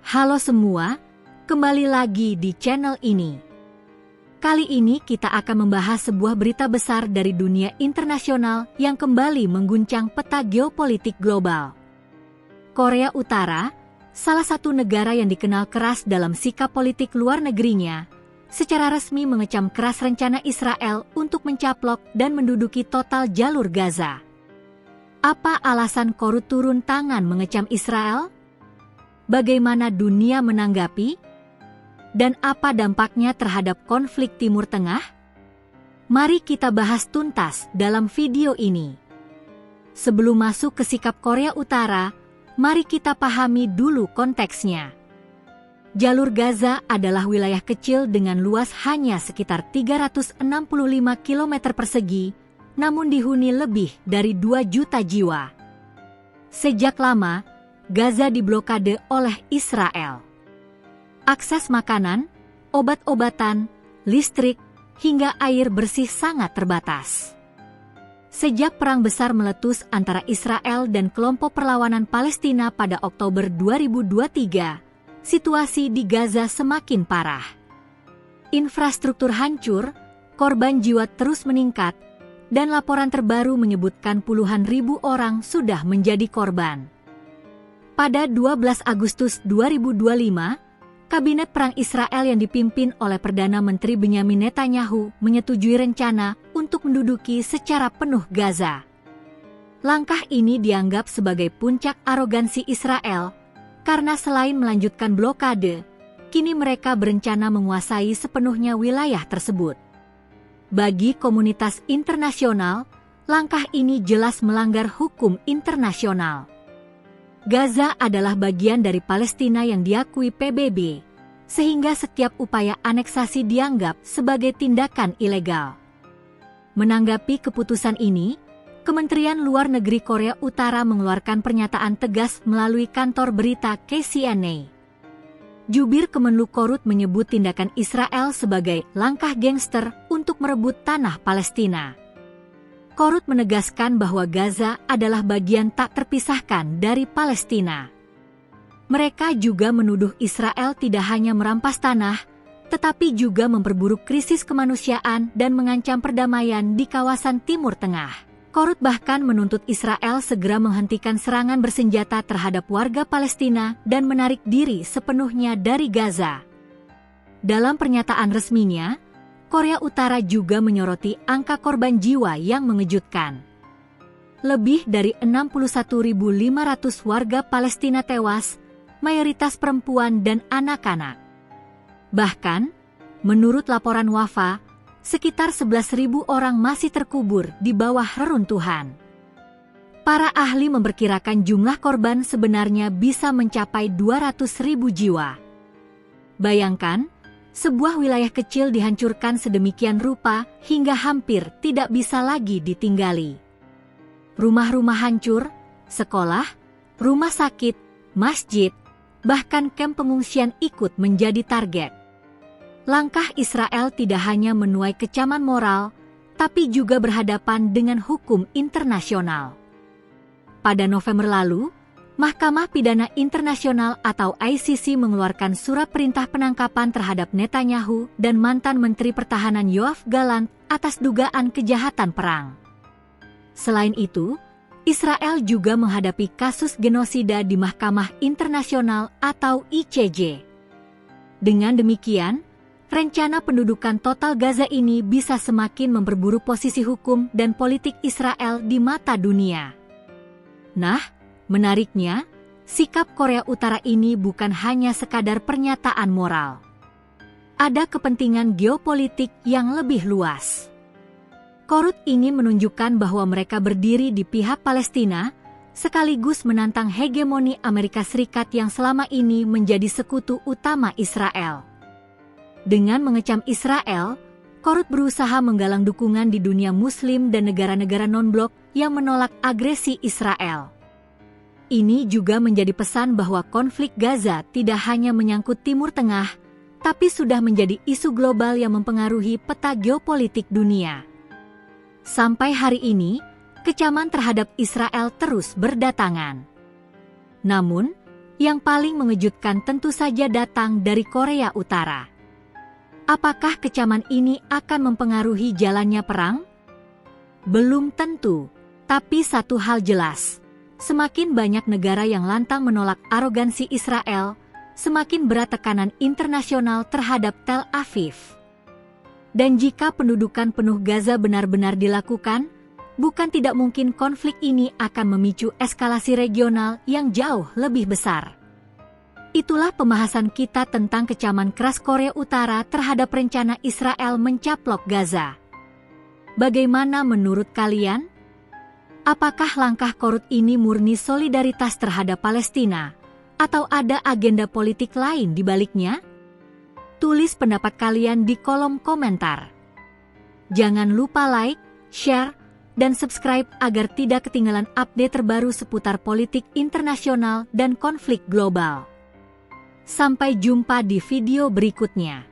Halo semua, kembali lagi di channel ini. Kali ini kita akan membahas sebuah berita besar dari dunia internasional yang kembali mengguncang peta geopolitik global. Korea Utara, salah satu negara yang dikenal keras dalam sikap politik luar negerinya, secara resmi mengecam keras rencana Israel untuk mencaplok dan menduduki total jalur Gaza. Apa alasan Korut turun tangan mengecam Israel? Bagaimana dunia menanggapi? Dan apa dampaknya terhadap konflik Timur Tengah? Mari kita bahas tuntas dalam video ini. Sebelum masuk ke sikap Korea Utara, mari kita pahami dulu konteksnya. Jalur Gaza adalah wilayah kecil dengan luas hanya sekitar 365 km persegi, namun dihuni lebih dari 2 juta jiwa. Sejak lama, Gaza diblokade oleh Israel. Akses makanan, obat-obatan, listrik, hingga air bersih sangat terbatas. Sejak perang besar meletus antara Israel dan kelompok perlawanan Palestina pada Oktober 2023, situasi di Gaza semakin parah. Infrastruktur hancur, korban jiwa terus meningkat, dan laporan terbaru menyebutkan puluhan ribu orang sudah menjadi korban. Pada 12 Agustus 2025, Kabinet Perang Israel yang dipimpin oleh Perdana Menteri Benyamin Netanyahu menyetujui rencana untuk menduduki secara penuh Gaza. Langkah ini dianggap sebagai puncak arogansi Israel, karena selain melanjutkan blokade, kini mereka berencana menguasai sepenuhnya wilayah tersebut. Bagi komunitas internasional, langkah ini jelas melanggar hukum internasional. Gaza adalah bagian dari Palestina yang diakui PBB, sehingga setiap upaya aneksasi dianggap sebagai tindakan ilegal. Menanggapi keputusan ini, Kementerian Luar Negeri Korea Utara mengeluarkan pernyataan tegas melalui kantor berita KCNA. Jubir Kemenlu Korut menyebut tindakan Israel sebagai langkah gangster untuk merebut tanah Palestina. Korut menegaskan bahwa Gaza adalah bagian tak terpisahkan dari Palestina. Mereka juga menuduh Israel tidak hanya merampas tanah, tetapi juga memperburuk krisis kemanusiaan dan mengancam perdamaian di kawasan Timur Tengah. Korut bahkan menuntut Israel segera menghentikan serangan bersenjata terhadap warga Palestina dan menarik diri sepenuhnya dari Gaza. Dalam pernyataan resminya, Korea Utara juga menyoroti angka korban jiwa yang mengejutkan. Lebih dari 61.500 warga Palestina tewas, mayoritas perempuan dan anak-anak. Bahkan, menurut laporan WAFA, sekitar 11.000 orang masih terkubur di bawah reruntuhan. Para ahli memperkirakan jumlah korban sebenarnya bisa mencapai 200.000 jiwa. Bayangkan, sebuah wilayah kecil dihancurkan sedemikian rupa hingga hampir tidak bisa lagi ditinggali. Rumah-rumah hancur, sekolah, rumah sakit, masjid, bahkan kamp pengungsian ikut menjadi target. Langkah Israel tidak hanya menuai kecaman moral, tapi juga berhadapan dengan hukum internasional. Pada November lalu, Mahkamah Pidana Internasional atau ICC mengeluarkan surat perintah penangkapan terhadap Netanyahu dan mantan Menteri Pertahanan Yoav Gallant atas dugaan kejahatan perang. Selain itu, Israel juga menghadapi kasus genosida di Mahkamah Internasional atau ICJ. Dengan demikian, rencana pendudukan total Gaza ini bisa semakin memperburuk posisi hukum dan politik Israel di mata dunia. Nah, menariknya, sikap Korea Utara ini bukan hanya sekadar pernyataan moral. Ada kepentingan geopolitik yang lebih luas. Korut ingin menunjukkan bahwa mereka berdiri di pihak Palestina, sekaligus menantang hegemoni Amerika Serikat yang selama ini menjadi sekutu utama Israel. Dengan mengecam Israel, Korut berusaha menggalang dukungan di dunia Muslim dan negara-negara non-blok yang menolak agresi Israel. Ini juga menjadi pesan bahwa konflik Gaza tidak hanya menyangkut Timur Tengah, tapi sudah menjadi isu global yang mempengaruhi peta geopolitik dunia. Sampai hari ini, kecaman terhadap Israel terus berdatangan. Namun, Yang paling mengejutkan tentu saja datang dari Korea Utara. Apakah kecaman ini akan mempengaruhi jalannya perang? Belum tentu, tapi satu hal jelas. Semakin banyak negara yang lantang menolak arogansi Israel, semakin berat tekanan internasional terhadap Tel Aviv. Dan jika pendudukan penuh Gaza benar-benar dilakukan, bukan tidak mungkin konflik ini akan memicu eskalasi regional yang jauh lebih besar. Itulah pembahasan kita tentang kecaman keras Korea Utara terhadap rencana Israel mencaplok Gaza. Bagaimana menurut kalian? Apakah langkah korut ini murni solidaritas terhadap Palestina, atau ada agenda politik lain di baliknya? Tulis pendapat kalian di kolom komentar. Jangan lupa like, share, dan subscribe agar tidak ketinggalan update terbaru seputar politik internasional dan konflik global. Sampai jumpa di video berikutnya.